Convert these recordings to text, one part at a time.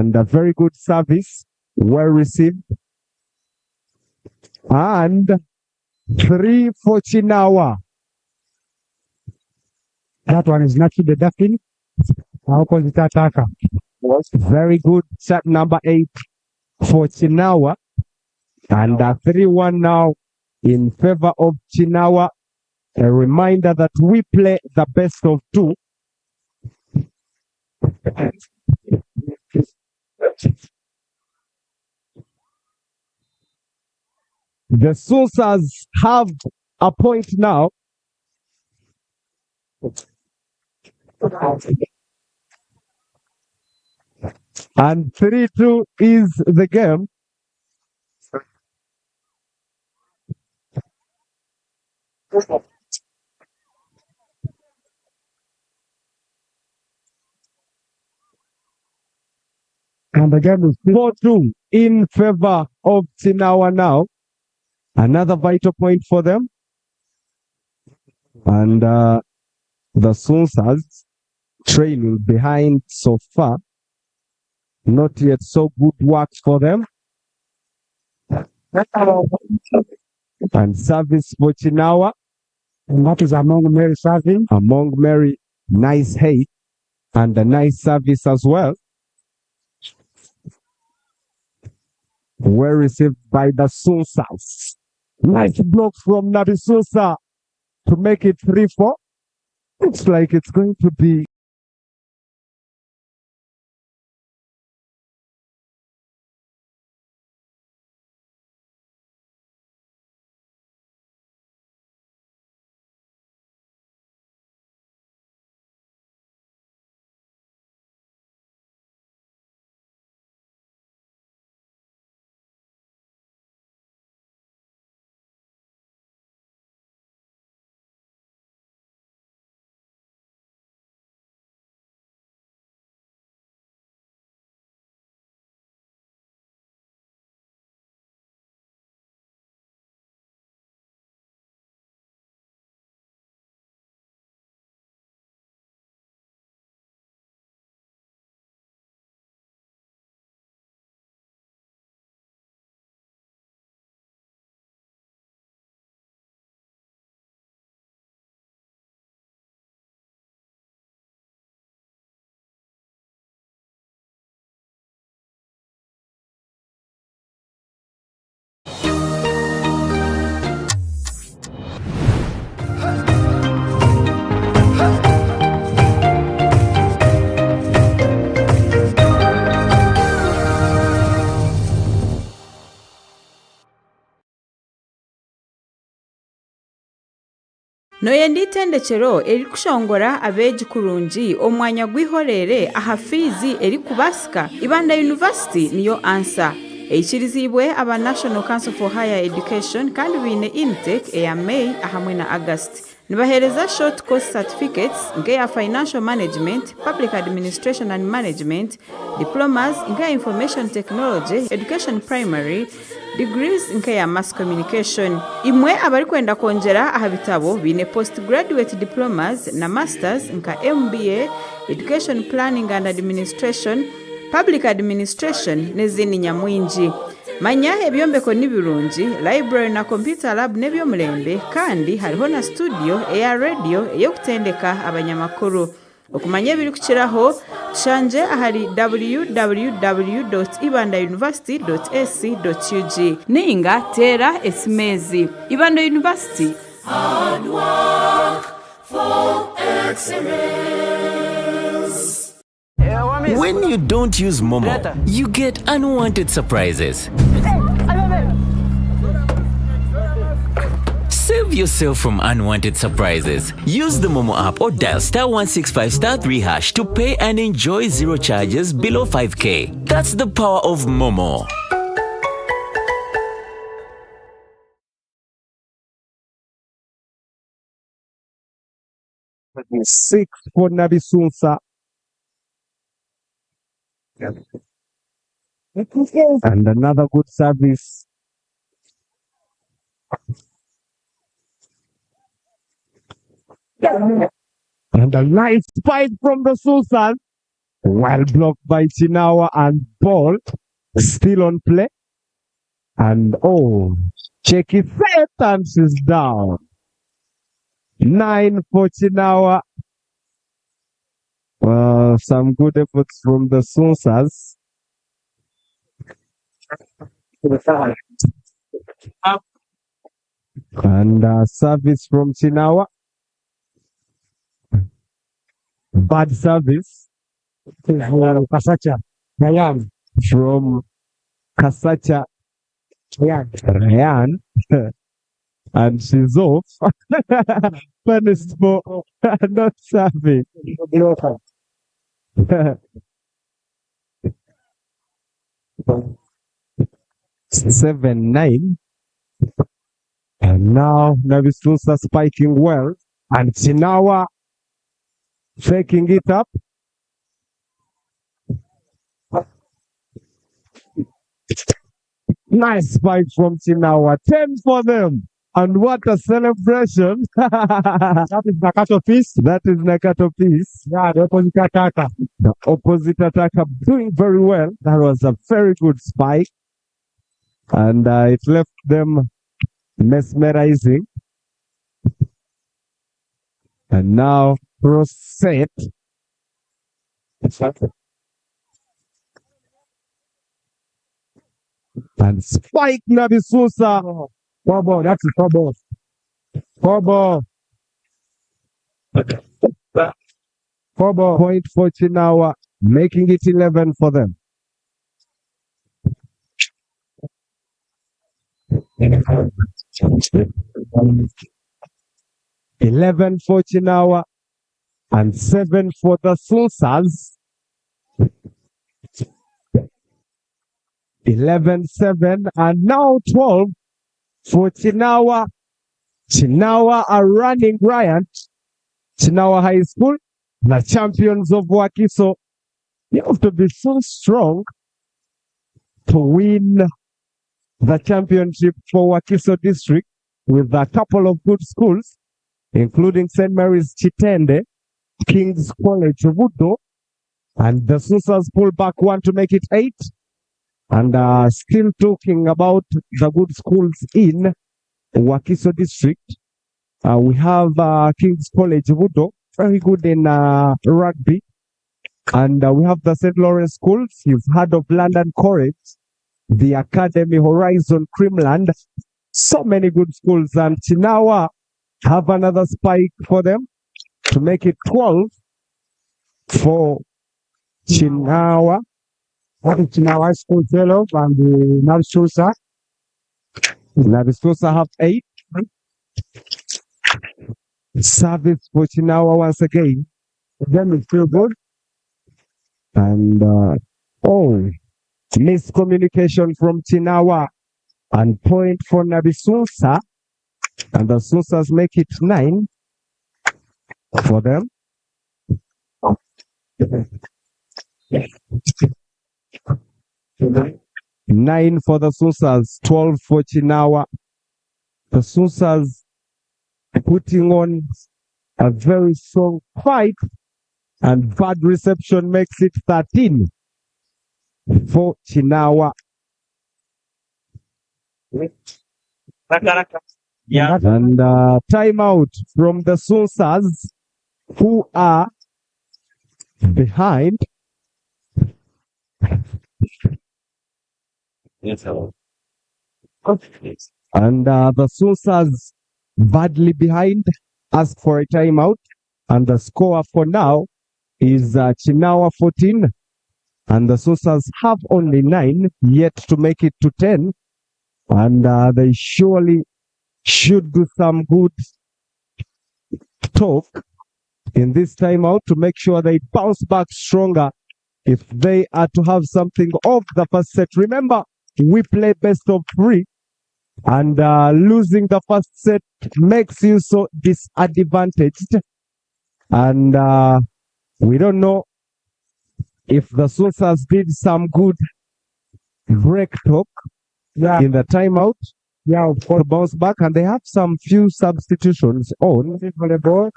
And a very good service. Well received. And 3 for KINAWA. That one is not the ducking. How call it attacker? Very good. Shot number 8 for KINAWA. And a 3-1 now in favor of KINAWA. A reminder that we play the best of 2. The Sunsas have a point now. And 3-2 is the game. And the game is 4-2 in favor of KINAWA now. Another vital point for them. And the Sunsas trailing behind so far. Not yet so good work for them. And service for KINAWA. And that is Among Mary serving. Among Mary, nice hit. And a nice service as well. Well received by the Sunsas. Nice block from NABISUNSA to make it 3-4. Looks like it's going to be Noye nditendekero eri kushongora abeji kurungi omwanya gwihorere aha fizi eri kubasika Ibanda University niyo answer. Eichirizibwe aba National Council for Higher Education kandi bine intake eya May ahamwe na August. Nibahereza short course certificates nke ya Financial Management, Public Administration and Management, diplomas nke ya Information Technology, Education Primary, degrees nke ya Mass Communication. Imwe abari kwenda konjera aha bitabo bine postgraduate diplomas na masters nka MBA, Education Planning and Administration, Public Administration nezini nyamwingi. Manya ebyombeko nibirungi, library na computer lab nebyo mulembe kandi hariho na studio eya radio eyokutendeka abanyamakuru. Okumanya biri kukiraho shanje ahari www.ibandauniversity.ac.ug ninga tera esimezi. Ibanda University, hard work for excellence. When you don't use Momo, you get unwanted surprises. Save yourself from unwanted surprises. Use the Momo app or dial *165*3# to pay and enjoy zero charges below 5K. That's the power of Momo. Six for NABISUNSA. And another good service. And a nice fight from the Sunsas. Well blocked by Kinawa, and ball still on play. And check it set, and she's down. 9 for Kinawa. Some good efforts from the Sunsas. And service from Kinawa. Bad service Kasacha. Ryan. from Kasacha Ryan. Ryan. And she's off. Punished for not serving. 7-9. And now NABISUNSA spiking well. And Kinawa taking it up. Nice spike from Kinawa. 10 for them. And what a celebration. That is Nakato piece. That is Nakato piece. Yeah, the opposite attacker. The opposite attacker doing very well. That was a very good spike. And it left them mesmerizing. And now cross set. And spike NABISUNSA. 4 ball. That's 4 ball. 4 ball. 4 ball. Point for Kinawa, making it 11 for them. 11 for Kinawa and 7 for the Sunsas. 11-7 and now 12 for Kinawa. Kinawa are running riot. Kinawa High School, the champions of Wakiso. You have to be so strong to win the championship for Wakiso District with a couple of good schools, including St. Mary's Chitende, King's College Vudo, and the Sunsas pull back one to make it 8. And still talking about the good schools in Wakiso District. We have King's College Vudo, very good in rugby. And we have the St. Lawrence schools. You've heard of London College, the Academy Horizon Creamland. So many good schools. And Kinawa have another spike for them to make it 12 for Kinawa. That is Kinawa School Fellow and the NABISUNSA. NABISUNSA have 8. Service for Kinawa once again. The game is still good. And miscommunication from Kinawa and point for NABISUNSA. And the Sunsas make it 9 for them. 9 for the Sunsas, 12 for Kinawa. The Sunsas putting on a very strong fight, and bad reception makes it 13 for Kinawa. Yeah. And timeout from the Sunsas, who are behind. Yes, hello. And the Sunsas badly behind, ask for a timeout. And the score for now is Kinawa 14. And the Sunsas have only 9 yet to make it to 10. And they surely should do some good talk in this timeout to make sure they bounce back stronger if they are to have something of the first set. Remember, we play best of 3, and losing the first set makes you so disadvantaged. And we don't know if the Sunsas did some good break talk in the timeout to bounce back, and they have some few substitutions on. Volleyball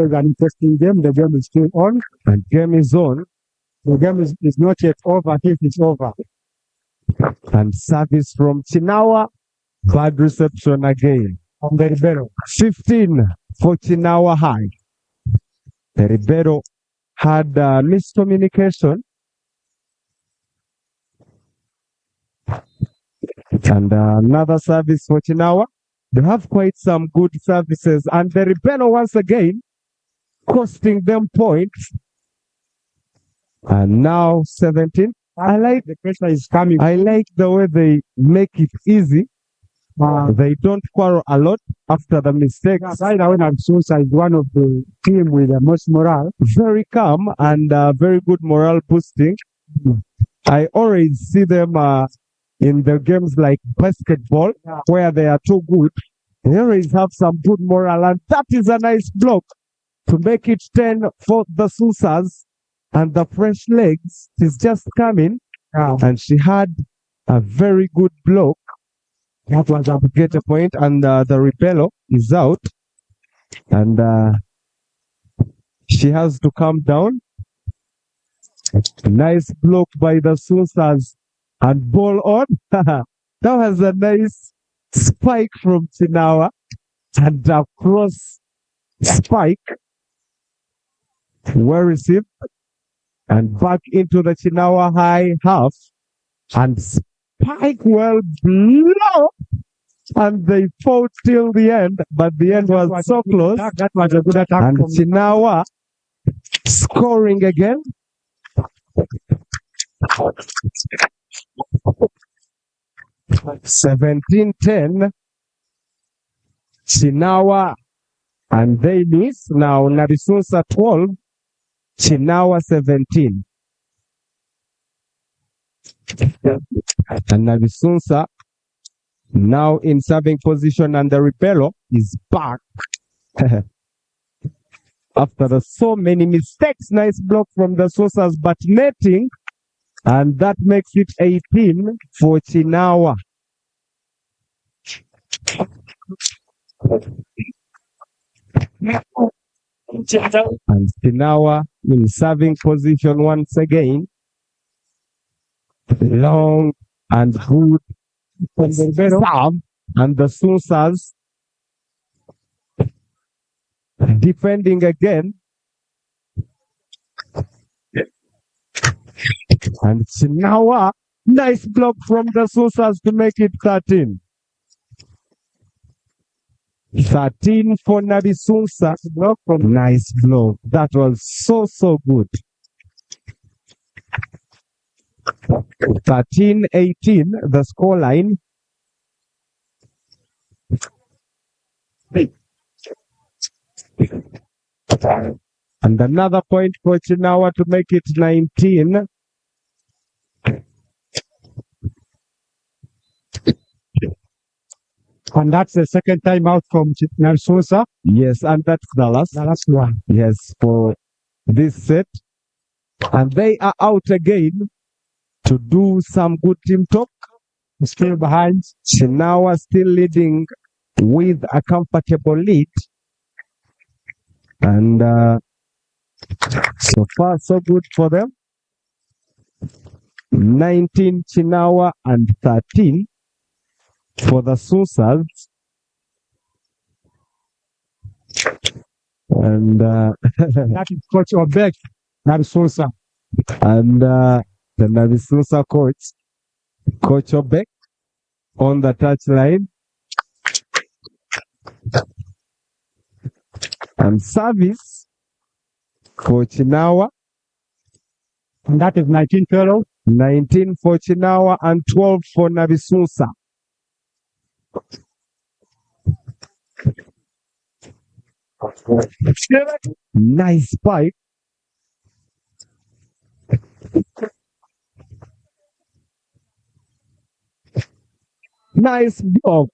is an interesting game. The game is still on. And game is on. The game is not yet over. If it's over. And service from Kinawa. Bad reception again. On the Ribeiro. 15 for Kinawa High. The Ribeiro had miscommunication. And another service for Kinawa. They have quite some good services. And the Ribeiro once again costing them points. And now 17. I like the pressure is coming. I like the way they make it easy. They don't quarrel a lot after the mistakes. Right now, NABISUNSA is one of the team with the most morale. Very calm and very good morale boosting. I always see them in the games like basketball, where they are too good. They always have some good morale, and that is a nice block to make it 10 for the Susas. And the fresh legs is just coming, and she had a very good block. That was up to get a point, and the Ribeiro is out, and she has to come down. Nice block by the Susas, and ball on. That was a nice spike from Kinawa, and a cross spike. Well received. And back into the Kinawa High half. And spike well below. And they fought till the end. But the end was so close. That was a good attack. And Kinawa scoring again. (17-10). Kinawa, and they miss. Now NABISUNSA 12. Kinawa 17. And NABISUNSA now in serving position, and the Ribeiro is back. After so many mistakes. Nice block from the Susas, but netting, and that makes it 18 for Kinawa. And Kinawa in serving position once again. Long and good serve, and the Susas defending again. And Kinawa, nice block from the Susas to make it 13. 13 for NABISUNSA. Nice block. That was so good. 13-18, the scoreline. And another point for Kinawa to make it 19. And that's the second time out from NABISUNSA. Yes, and that's the last one. Yes, for this set. And they are out again to do some good team talk. Still behind. Kinawa still leading with a comfortable lead. And so far, so good for them. 19 Kinawa and 13 for the Susas. And that is Coach Obek, NABISUNSA. And the NABISUNSA coach, Coach Obek, on the touchline. And service, Coach Kinawa. And that is 19-12. 19 for Kinawa and 12 for NABISUNSA. Nice spike. Nice block.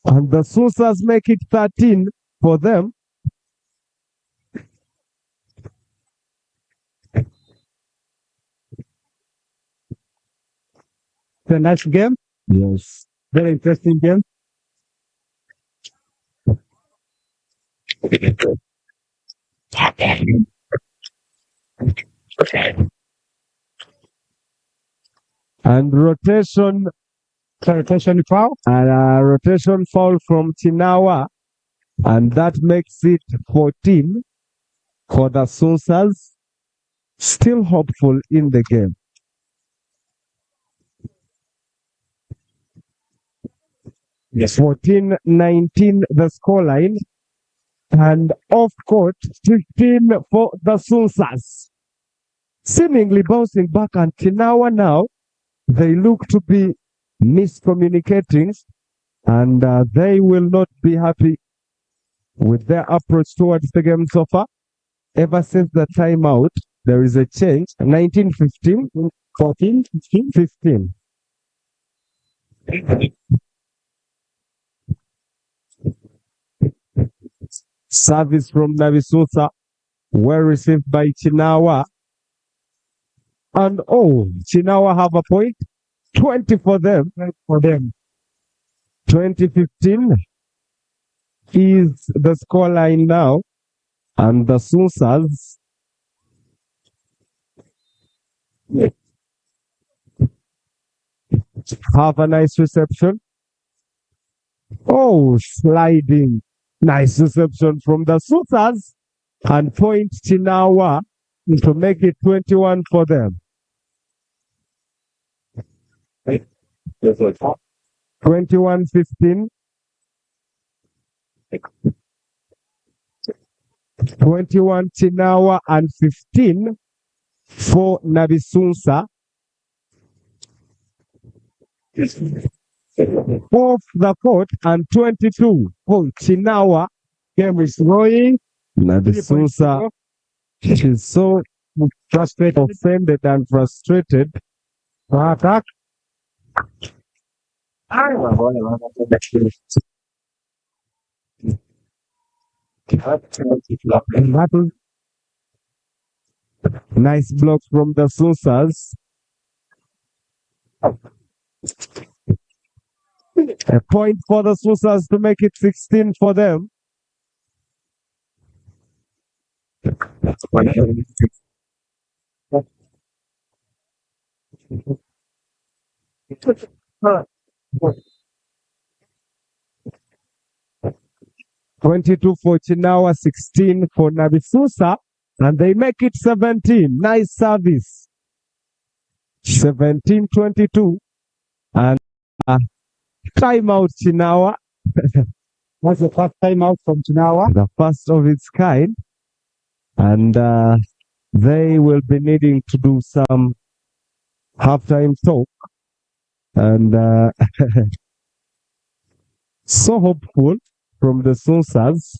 And the Susas make it 13 for them. The nice game. Yes. Very interesting game. And rotation foul. and a rotation foul from KINAWA. And that makes it 14 for the Sunsas. Still hopeful in the game. Yes. 14-19 the scoreline. And off court, 15 for the Sunsas. Seemingly bouncing back, and KINAWA now, they look to be miscommunicating, and they will not be happy with their approach towards the game so far. Ever since the timeout, there is a change. 19-15, 14, 15. Service from NABISUNSA, well received by KINAWA. And KINAWA have a point. 20 for them. 20-15 is the scoreline now. And the Sunsas have a nice reception. Sliding. Nice reception from the Sunsas. And point KINAWA to make it 21 for them. 21-15. 21 KINAWA and 15 for NABISUNSA. Off the court and 22 for KINAWA. Game is going. NABISUNSA is so Frustrated. offended and frustrated. Attack. Battle. Nice block from the Sunsas. A point for the Sunsas to make it 16 for them. $22 for KINAWA, 16 for NABISUNSA, and they make it 17. Nice service. 17-22, and timeout KINAWA. That's the first time out from KINAWA. The first of its kind, and they will be needing to do some halftime talk, and so hopeful from the Sunsas.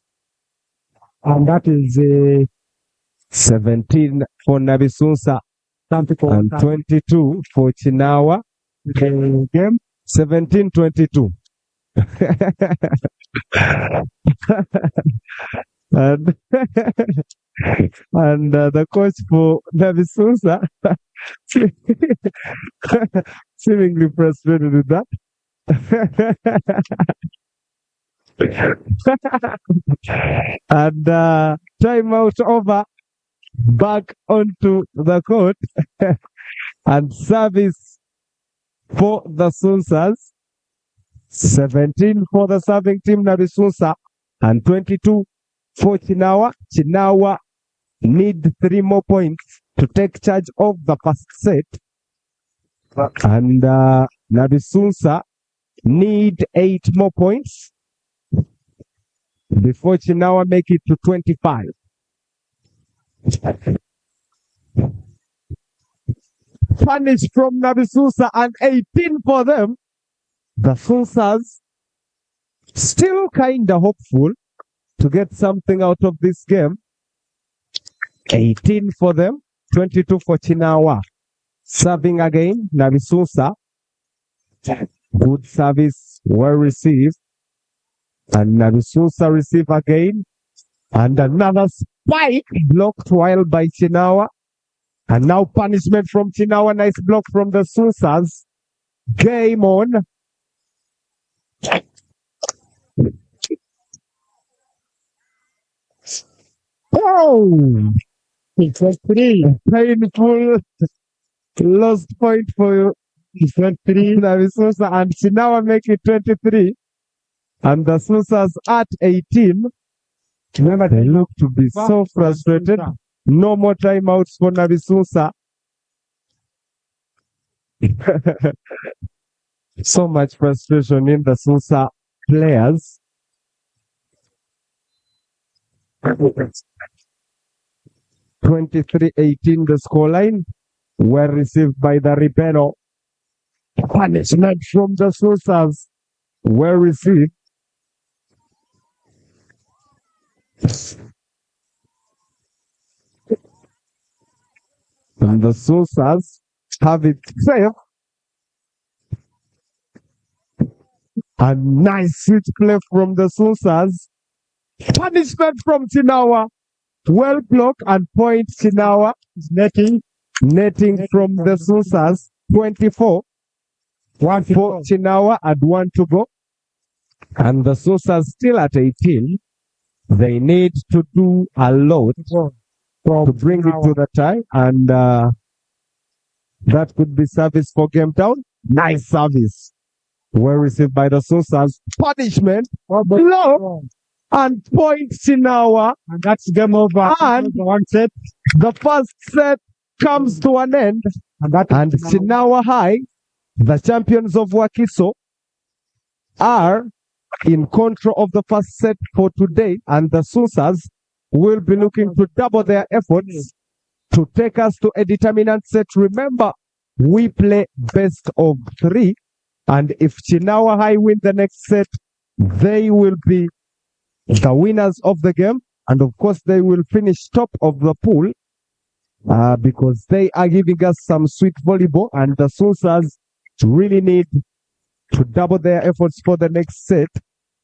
And that is 17 for NABISUNSA something for and 22 for KINAWA. the game. 17-22. and the coach for NABISUNSA seemingly frustrated with that. And timeout over, back onto the court, and service for the Sunsas. 17 for the serving team NABISUNSA and 22 for KINAWA. KINAWA need 3 more points to take charge of the first set, and NABISUNSA need 8 more points before KINAWA make it to 25. Punish from NABISUNSA and 18 for them. The Sunsas still kind of hopeful to get something out of this game. 18 for them, 22 for KINAWA. Serving again, NABISUNSA. Good service, well received. And NABISUNSA receive again. And another spike blocked while by KINAWA. And now punishment from KINAWA. Nice block from the Sunsas. Game on. It was 3. Painful lost point for you. It was 3. NABISUNSA and Kinawa make it 23. And the Susas at 18. Remember, They look to be so frustrated. No more timeouts for NABISUNSA. So much frustration in the Sunsa players. 23-18 the scoreline. Were received by the Ribero. Punishment from the Susas were received. And the Susas have it safe. A nice switch play from the Susas. Punishment from Kinawa. Well blocked and point Kinawa. Netting from the Susas. 24. 1 for Kinawa and 1 to go. And the Susas still at 18. They need to do a lot to bring it to the tie. And that could be service for Game Town. Nice service. Well received by the Susas. Punishment. Blow. And point Kinawa. And that's game over. And one set. the first set comes to an end. And Kinawa High, the champions of Wakiso, are in control of the first set for today. And the Susas will be looking to double their efforts to take us to a determinant set. Remember, we play best of 3. And if Kinawa High win the next set, they will be the winners of the game. And of course, they will finish top of the pool because they are giving us some sweet volleyball. And the Susas really need to double their efforts for the next set.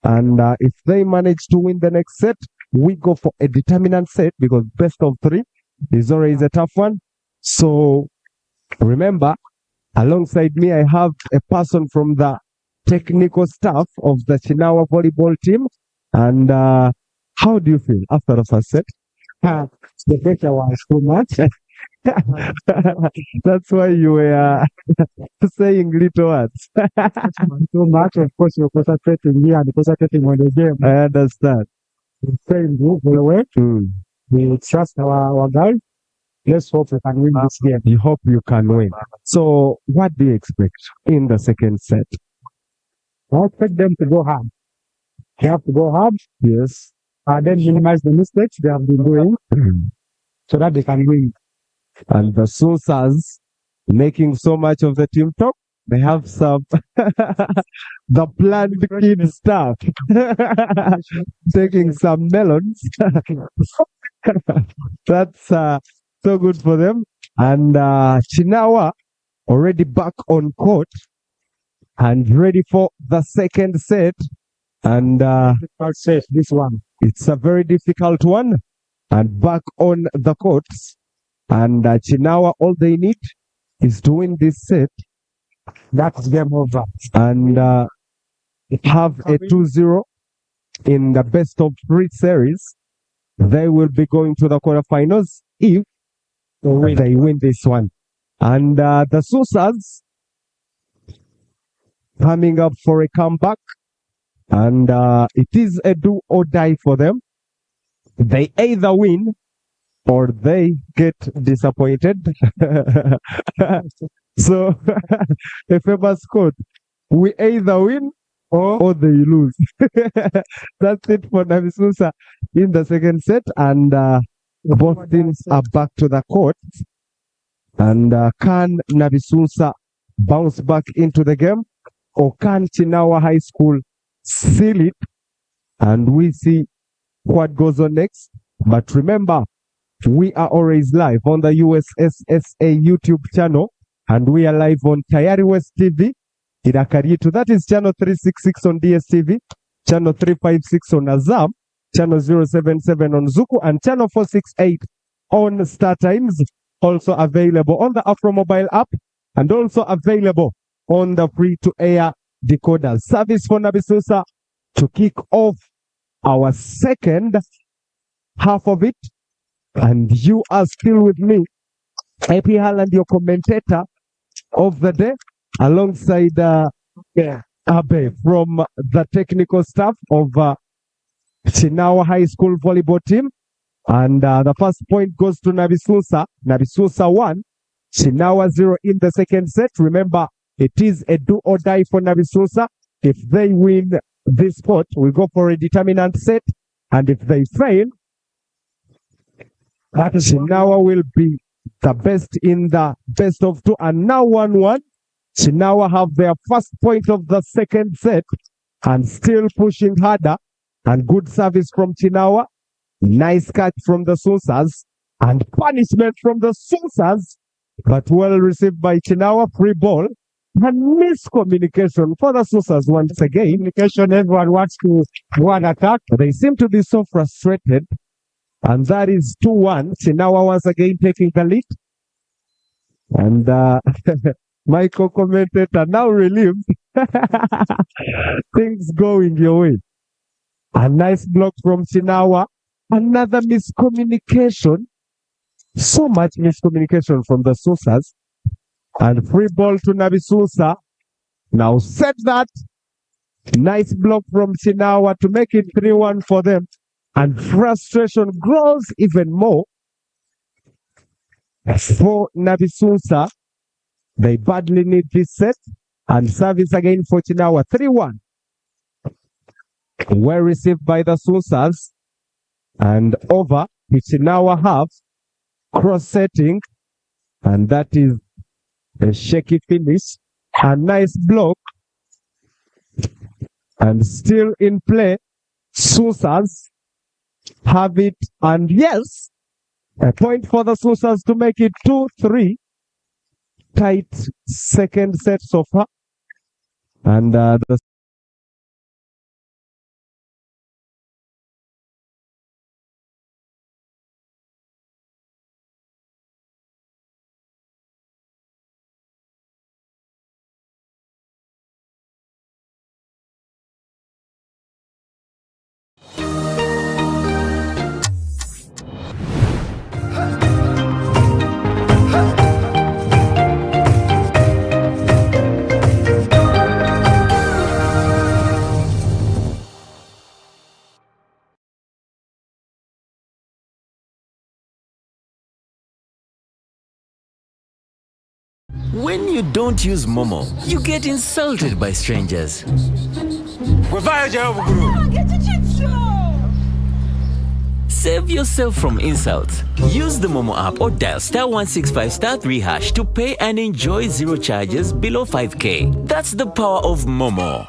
And if they manage to win the next set, we go for a determinant set because best of 3 is always a tough one. So remember, alongside me, I have a person from the technical staff of the Kinawa volleyball team. And how do you feel after the first set? The pressure was too much. That's why you were saying little words. Too much. Of course, you're concentrating here and concentrating on the game. I understand. We're playing good for the way. We trust our guys. Let's hope we can win this game. You hope you can win. So, what do you expect in the second set? I expect them to go hard. They have to go hard. Yes. Then minimize the mistakes they have been doing so that they can win. And the Susas making so much of the team talk. They have some the planned kid stuff. Taking some melons. That's so good for them. And Kinawa already back on court and ready for the second set. And this one. It's a very difficult one. And back on the courts. And Kinawa, all they need is to win this set. That's game over. And have a 2-0 in the best of 3 series. They will be going to the quarterfinals if they win this one. And the Susas coming up for a comeback. And it is a do or die for them. They either win or they get disappointed. So, a famous quote, we either win or they lose. That's it for NABISUNSA in the second set. And both teams are back to the court. And can NABISUNSA bounce back into the game? Or can Kinawa High School seal it? And we see what goes on next. But remember, we are always live on the USSSA YouTube channel. And we are live on Tayari West TV in Akaritu. That is channel 366 on DStv, channel 356 on AZAM, channel 077 on Zuku, and channel 468 on StarTimes. Also available on the Afro mobile app and also available on the FreeToAir decoder. Service for NABISUNSA to kick off our second half of it. And you are still with me, AP Haaland, your commentator of the day, alongside Abe from the technical staff of Kinawa High School volleyball team. And the first point goes to NABISUNSA. NABISUNSA 1, Kinawa 0 in the second set. Remember, it is a do or die for NABISUNSA. If they win this spot, we go for a determinant set. And if they fail, Kinawa will be the best in the best of two. And now 1-1. Kinawa have their first point of the second set and still pushing harder. And good service from Kinawa. Nice catch from the Sunsas. And punishment from the Sunsas. But well received by Kinawa. Free ball. And miscommunication for the Sunsas once again. Communication, everyone wants to go and attack. They seem to be so frustrated. And that is 2-1. Kinawa once again taking the lead. And my co-commentator now relieved. Things going your way. A nice block from Kinawa. Another miscommunication. So much miscommunication from the Susas. And free ball to NABISUNSA. Now set that. Nice block from Kinawa to make it 3-1 for them. And frustration grows even more for NABISUNSA. They badly need this set. And service again for Kinawa. 3-1. Well received by the Sunsas. And over. Kinawa have cross-setting. And that is a shaky finish. A nice block. And still in play. Sunsas have it. And yes, a point for the Sunsas to make it 2-3. Tight second set so far. And the When you don't use Momo, you get insulted by strangers. Save yourself from insults. Use the Momo app or dial *165*3# to pay and enjoy zero charges below 5K. That's the power of Momo.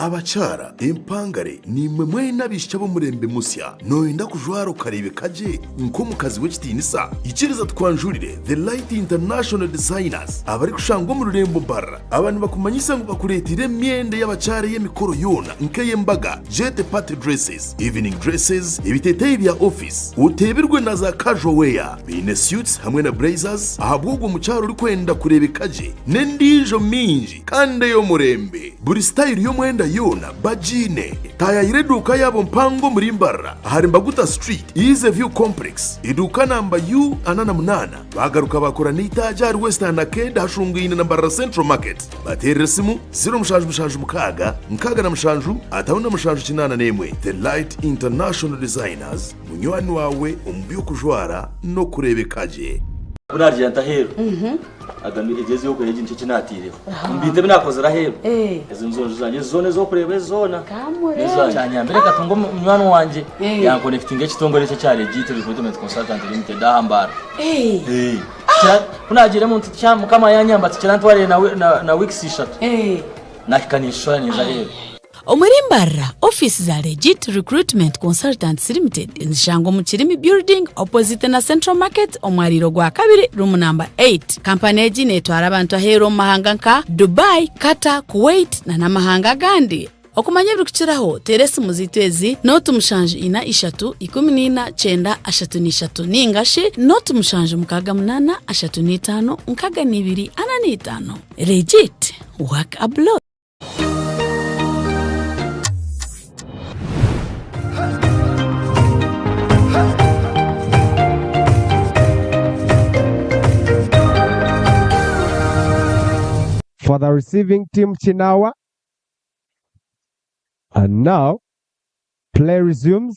Abachara empangare ni mwe nabisha bo murembe musya noyenda kujwaro karebe kaje nko mukazi w'kitinisa ikiriza twanjurire the light international designers abari kushangwa mu rurembo barra abantu bakumanyisa ngo bakuretire myende y'abachara y'emikoro yona nkeye mbaga jet party dresses evening dresses ibiteteye bya office utebirwe na za casual wear bine suits hamwe na blazers ahabwo mu cyaro uri kwenda kurebe kaje nendijo minji kande yo murembe buri style yo mwenda yona bajine taya ireduka yabo mpango muri mbarra hari Mbaguta Street Easy View Complex iduka namba U88 bagaruka bakora n'itajari Western Arcade hashungwine na Mbarra Central Market bateresimu 0 nkaga na mshanju atawunda mshanju kinana nemwe The Light International Designers munywani wawe umbiyo kujwara no kurebe kaje Bunarya ntahero agami egeze yo kweje nce kinatire mbite binakoze rahero ezo nzoje zanye zone zo kurebe zona nizo cyanya mbere katungo munywani wanje ya connecting ekitongore cyo cyare gite recruitment consultant limited ahambara kunagire muntu cyam kama yanyamba tikirantware na weeks 3 nakikanisha neza rero Omurimbara office za Legit Recruitment Consultants Limited inshango mu Kirimi Building opposite na Central Market omwariro gwa kabiri room number 8. Company ejine etwara abantu ahero mahanga nka Dubai, Qatar, Kuwait na namahanga gandi. Okumanya bikukiraho teresi muzitwezi notu mushanju ina 3 14 9 3 ningashi notu mushanju mukaga 8 3 nkaga 2 5. Legit work abroad. for the receiving team, Kinawa. And now, play resumes.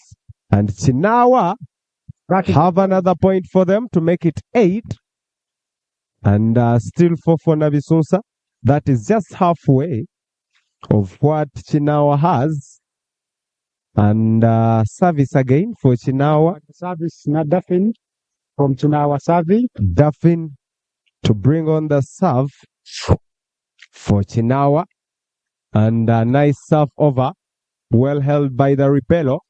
And Kinawa have another point for them to make it 8. And still 4 for NABISUNSA. That is just halfway of what Kinawa has. And service again for Kinawa. Service, not Duffin from Kinawa serving. Duffin to bring on the serve for Kinawa. And a nice serve over. Well held by the Repello.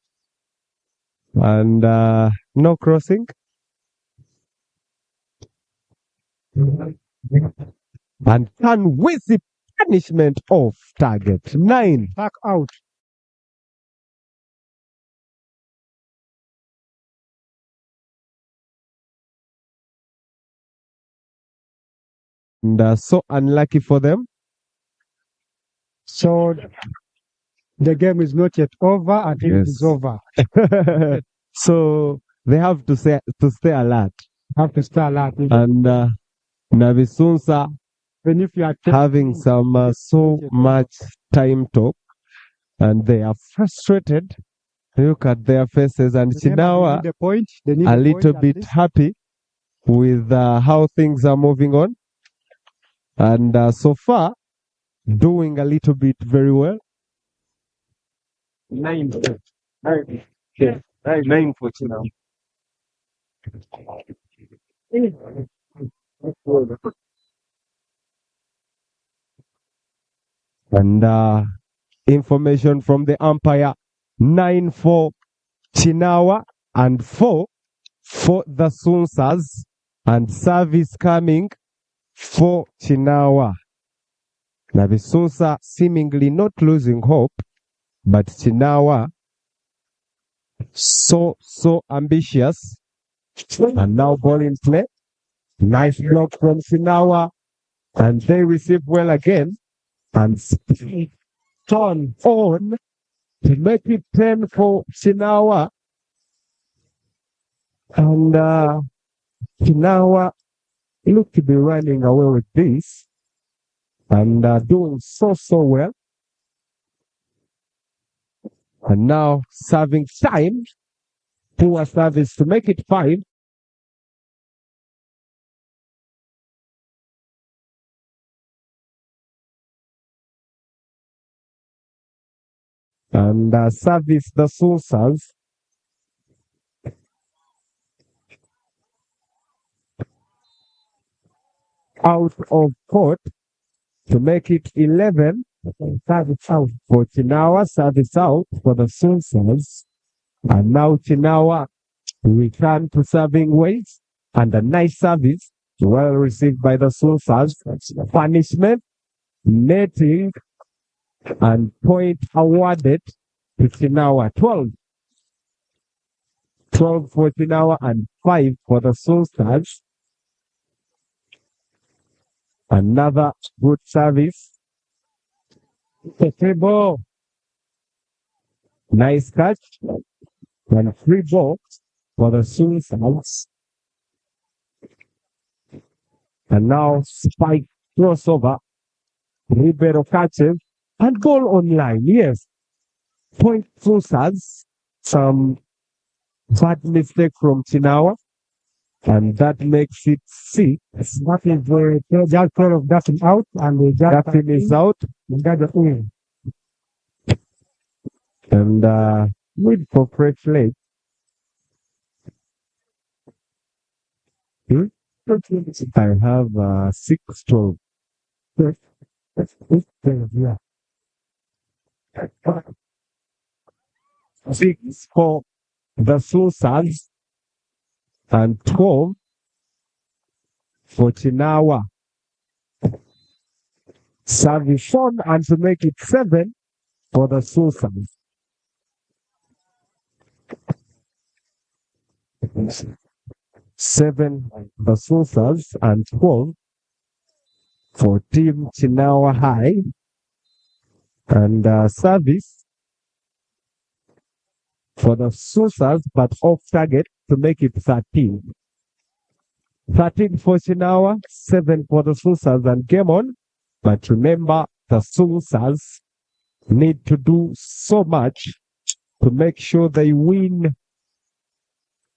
And no crossing. And can with the punishment of target 9. Back out. And so unlucky for them. So the game is not yet over until it is over. So they have to stay alert. Have to stay alert. And NABISUNSA When if you are having some so much time talk, and they are frustrated. Look at their faces, and Kinawa a little bit happy with how things are moving on. And so far, doing a little bit very well. 9 for Kinawa. And information from the umpire, 9 for Kinawa and 4 for the Sunsas, and service coming for Kinawa. NABISUNSA seemingly not losing hope, but Kinawa so ambitious. And now ball in play. Nice block from Kinawa, and they receive well again. And turn on to make it 10 for Kinawa. And Kinawa look to be running away with this. And doing so well. And now serving time. Poor service to make it 5. And service the Sunsas. Out of court to make it 11. Service out for Kinawa, service out for the Sunsas. And now Kinawa return to serving ways. And a nice service, well received by the Sunsas. Punishment, netting, and point awarded to Kinawa. 12. 12 for Kinawa and 5 for the Sunsas. Another good service. The table. Nice catch. And free ball for the Sunsas. And now spike crossover. Ribeiro catches. And goal online, yes. Point Sunsas. Some bad mistake from Kinawa. And that makes it 6. That is the just throw of Duffin out, and the Duffin is out. And wait for fresh leg. I have 6-12. Yeah. 6 for the Sunsas and 12 for Kinawa. Service on, and to make it 7 for the Sunsas. 7 the Sunsas and 12 for Team Kinawa High. And service for the Sunsas, but off target to make it 13. 13 for Kinawa, 7 for the Sunsas, and game on. But remember, the Sunsas need to do so much to make sure they win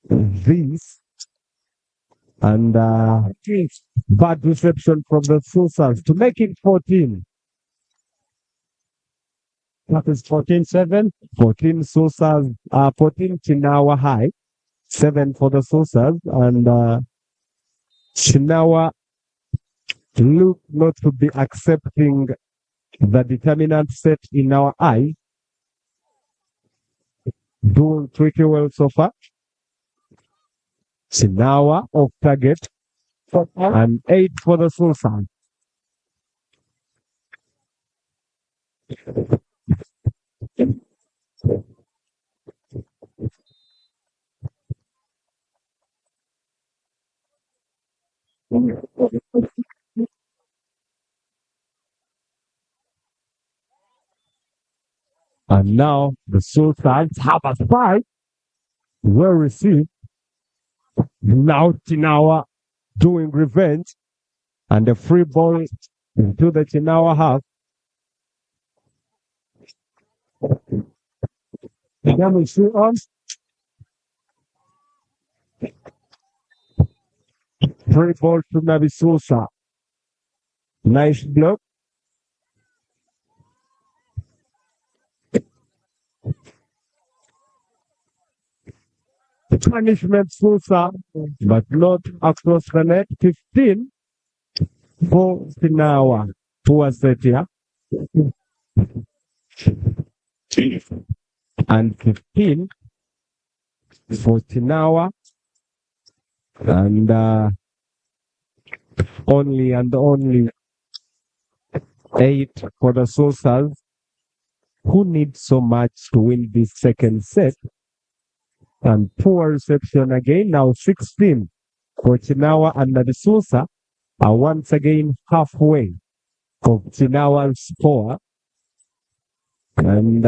this. And bad reception from the Sunsas to make it 14. That is 14-7. 14 Sunsas, 14 Kinawa high, 7 for the Sunsas, and Kinawa look not to be accepting the determinant set in our eye. Doing pretty well so far. Kinawa off target, and 8 for the Sunsas. And now the Sultans have a spike. Well received. Now Kinawa doing revenge. And the free ball into the Kinawa half. Damage on. Free ball to NABISUNSA. Nice block. Punishment Susa, but not across the net. 15 for Kinawa. Poor set here. And 15 for Kinawa. And only 8 for the Susas, who need so much to win this second set. And poor reception again. Now 16 for Kinawa, and NABISUNSA are once again halfway of Kinawa's score. And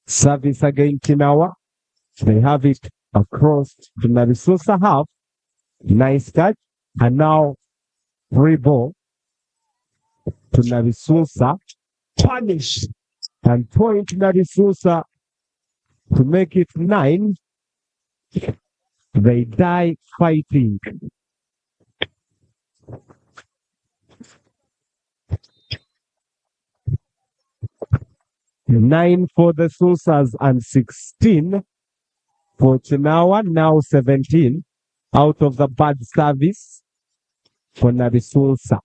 service again Kinawa. They have it across to NABISUNSA half. Nice catch. And now free ball to NABISUNSA. Punish and point NABISUNSA to make it 9. They die fighting. Nine for the Susas and 16 for Kinawa. Now 17 out of the bad service for NABISUNSA.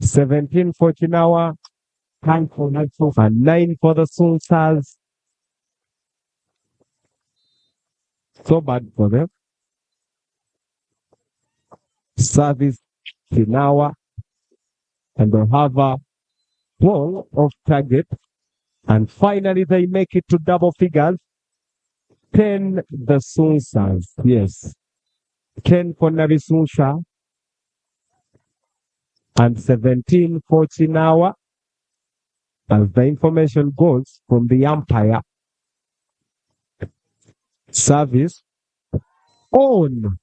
17 for Kinawa, 9 for NABISUNSA, and 9 for the Susas. So bad for them. Service Kinawa, and they have a ball off target. And finally, they make it to double figures. 10 the Sunsas. Yes. 10 for NABISUNSA. And 17 for Kinawa. As the information goes from the umpire. Service on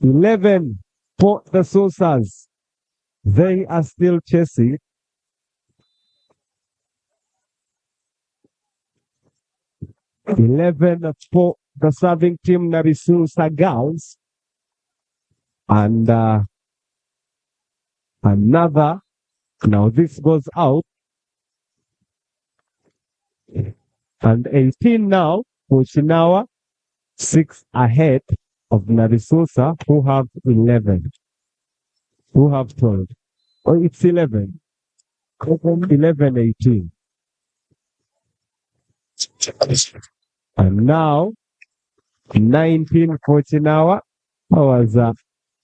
11 for the Sunsas. They are still chasing. $11 for the serving team NABISUNSA girls. And another. Now this goes out. And 18 now for Kinawa. 6 ahead of NABISUNSA, who have 11. Who have 12. Oh, it's 11. 11-18. And now 19 for Kinawa. That was a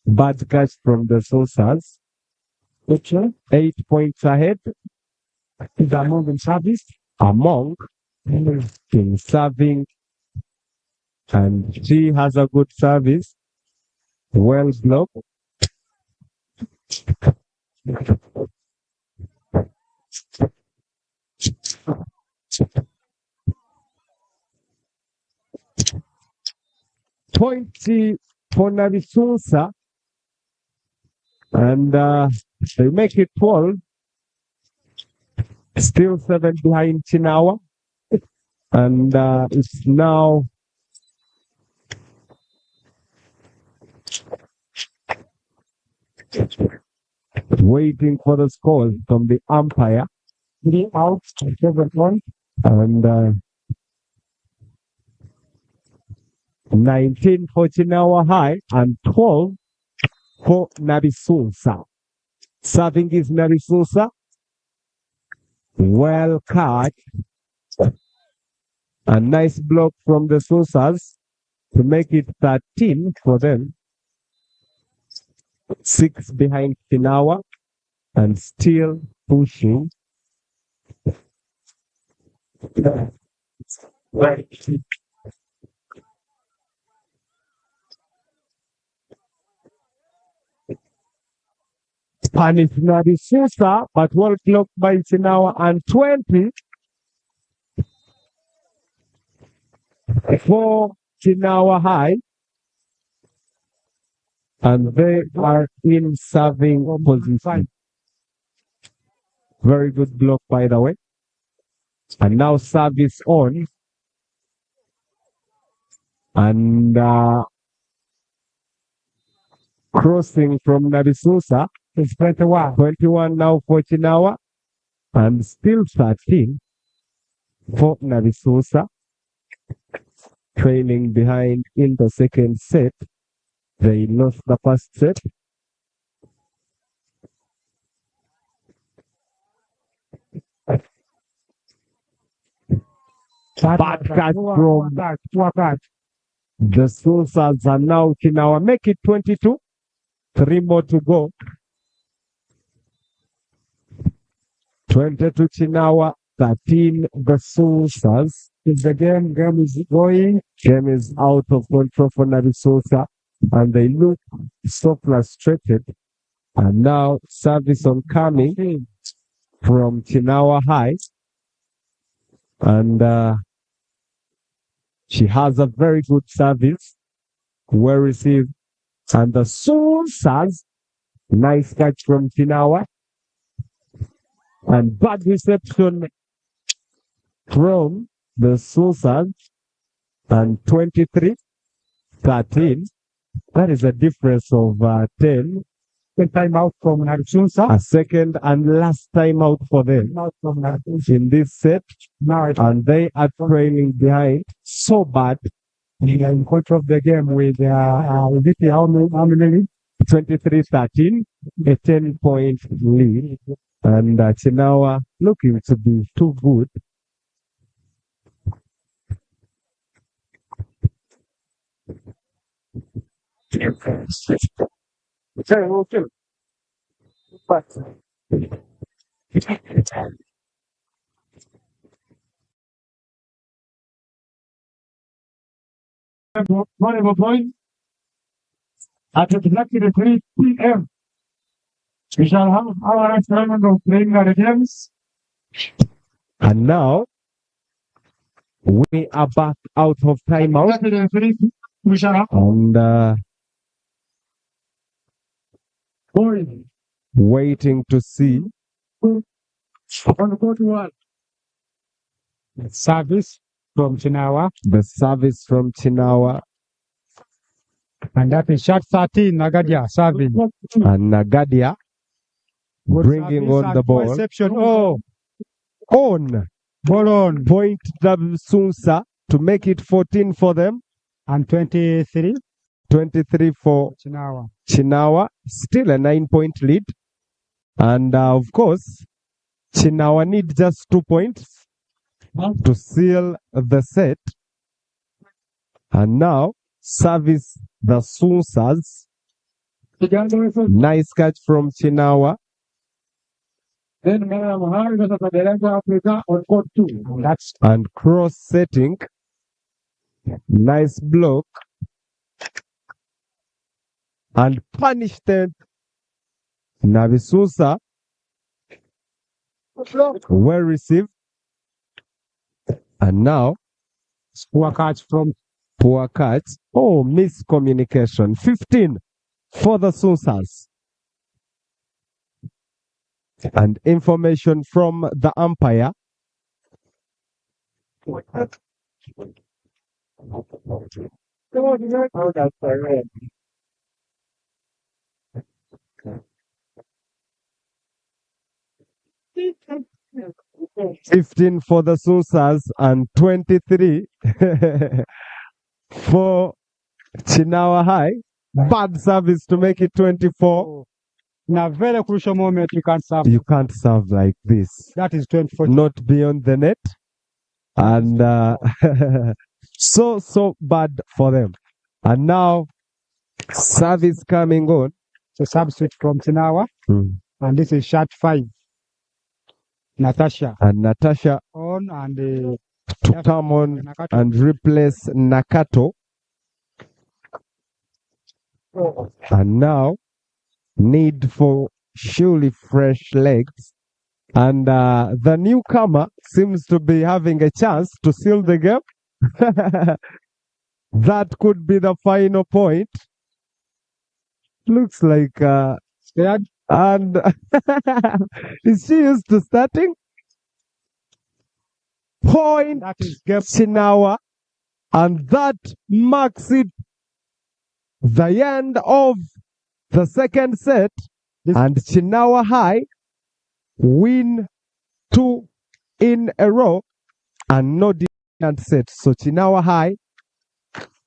bad catch from the Susas. 8 points ahead. Is among in service. Among in serving. And she has a good service. Well blocked. Point for NABISUNSA. And They make it 12. Still 7 behind KINAWA. And it's now waiting for the score from the umpire. 3 out, 7 points. And 19 for KINAWA High and 12 for NABISUNSA. Serving is NABISUNSA. Well caught. A nice block from the Sunsas to make it 13 for them. 6 behind KINAWA and still pushing. Spanish NABISUNSA, but well blocked by KINAWA and 20 for KINAWA High. And they are in serving position. Very good block, by the way. And now service on. And crossing from NABISUNSA. It's 21. 21 now for KINAWA. And still 13 for NABISUNSA. Trailing behind in the second set. They lost the first set. Bad catch from the Sunsas, and now KINAWA make it 22. 3 more to go. 22 KINAWA, 13 the Sunsas. The game is going. Game is out of control for NABISUNSA, and they look so frustrated. And now service on coming from KINAWA High. And she has a very good service. Well received. And the Sunsas, nice catch from KINAWA. And bad reception from the Sunsas. And 23-13. That is a difference of 10. Time out from NABISUNSA. A second and last time out for them in this set. And they are trailing behind so bad. They are in control of the game with how many? 23-13, a 10-point lead. And KINAWA looking to be too good. Okay. One point at exactly 3 p.m. We shall have our experiment of playing the games. And now we are back out of timeout. We shall have And waiting to see on the court one. Service from KINAWA. the service from KINAWA. And that is shot 13, Nagadia serving. And Nagadia bringing on the ball. Reception. On. Ball on. Point NABISUNSA to make it 14 for them. And 23. 23 for KINAWA. KINAWA. Still a 9-point lead. And of course, KINAWA need just 2 points to seal the set. And now, service the Sunsas. Nice catch from KINAWA. Then Africa on court 2. That's And cross setting. Nice block. And punish them. NABISUNSA. Well received. And now, poor catch from poor catch. Miscommunication. 15 for the Sunsas. And information from the umpire. 15 for the Susas and 23 for Chinawa High. Bad service to make it 24. In a very crucial moment, you can't serve. You can't serve like this. That is 24. Not beyond the net. And so bad for them. And now service coming on. So substitute from Chinawa. And this is shot 5. Natasha. And Natasha on and to come on and replace Nakato. And now need for surely fresh legs. And the newcomer seems to be having a chance to seal the game. That could be the final point. Looks like scared. And is she used to starting? Point That is game. Chinawa. And that marks it the end of the second set. And Chinawa High win 2 in a row and no different set. So Chinawa High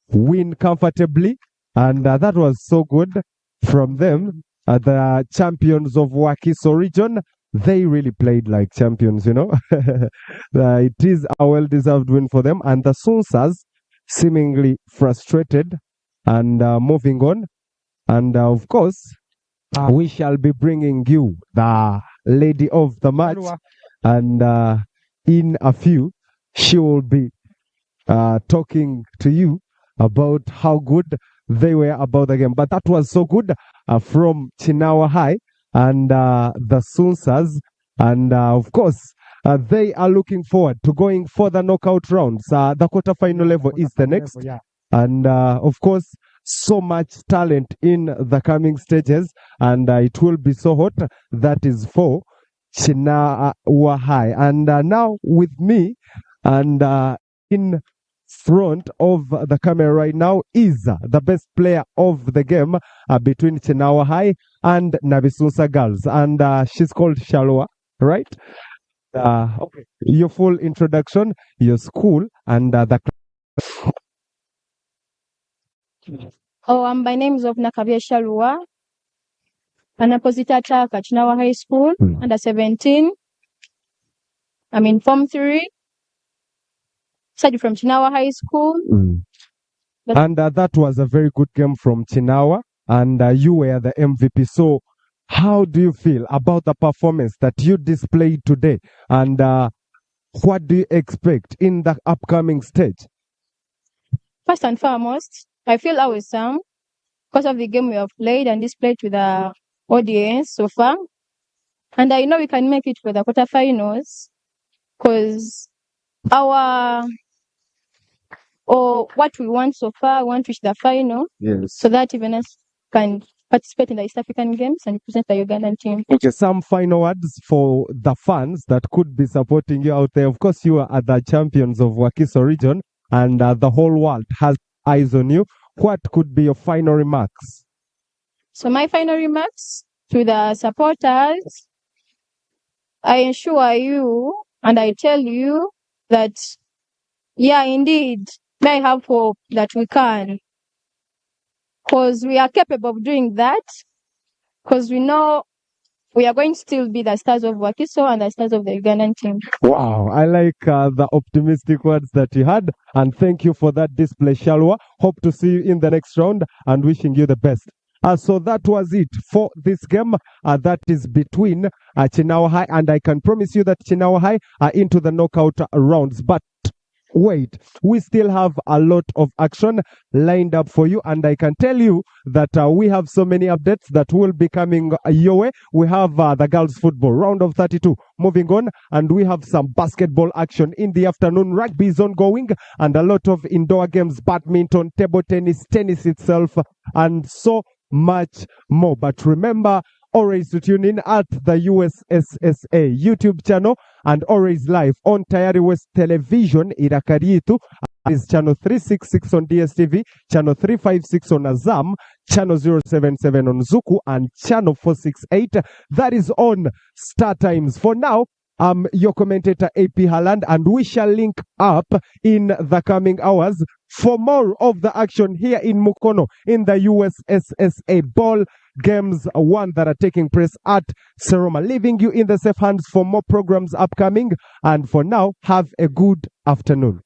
win comfortably. And that was so good from them. The champions of Wakiso region, they really played like champions, you know. It is a well-deserved win for them. And the Sunsas seemingly frustrated and moving on. And of course, we shall be bringing you the lady of the match. And in a few, she will be talking to you about how good they were about the game. But that was so good from Chinawa High and the Sunsas. And of course, they are looking forward to going for the knockout rounds. The quarterfinal level is the next. And of course, so much talent in the coming stages. And it will be so hot. That is for Chinawa High. And now with me and in front of the camera right now is the best player of the game between Chinawa High and NABISUNSA girls. And she's called Shalwa, right? Okay. Your full introduction, your school, and the my name is Nakavia Shalwa. An opposite attack at Chinawa High School, under 17. I'm in Form 3. Studied from Chinawa High School. And that was a very good game from Chinawa. And you were the MVP. So how do you feel about the performance that you displayed today? And what do you expect in the upcoming stage? First and foremost, I feel awesome because of the game we have played and displayed to the audience so far. And I know we can make it for the quarterfinals because what we want so far, we want to reach the final. Yes. So that even us can participate in the East African Games and represent the Ugandan team. Okay, some final words for the fans that could be supporting you out there. Of course, you are the champions of Wakiso region and the whole world has eyes on you. What could be your final remarks? So my final remarks to the supporters, I ensure you and I tell you that, yeah, indeed, may I have hope that we can. Because we are capable of doing that. Because we know we are going to still be the stars of Wakiso and the stars of the Ugandan team. Wow, I like the optimistic words that you had. And thank you for that display, Shalwa. Hope to see you in the next round and wishing you the best. So that was it for this game. That is between Chinawa High. And I can promise you that Chinawa High are into the knockout rounds. But wait, we still have a lot of action lined up for you. And I can tell you that we have so many updates that will be coming your way. We have the girls football round of 32 moving on. And we have some basketball action in the afternoon. Rugby is ongoing and a lot of indoor games, badminton, table tennis, tennis itself, and so much more. But remember, always to tune in at the USSSA YouTube channel and always live on Tayari West Television Irakaritu. Is channel 366 on DStv, channel 356 on AZAM, channel 077 on Zuku, and channel 468 that is on StarTimes. For now, I'm your commentator AP Haaland, and we shall link up in the coming hours for more of the action here in Mukono in the USSSA ball games one that are taking place at Seroma. Leaving you in the safe hands for more programs upcoming, and for now, have a good afternoon.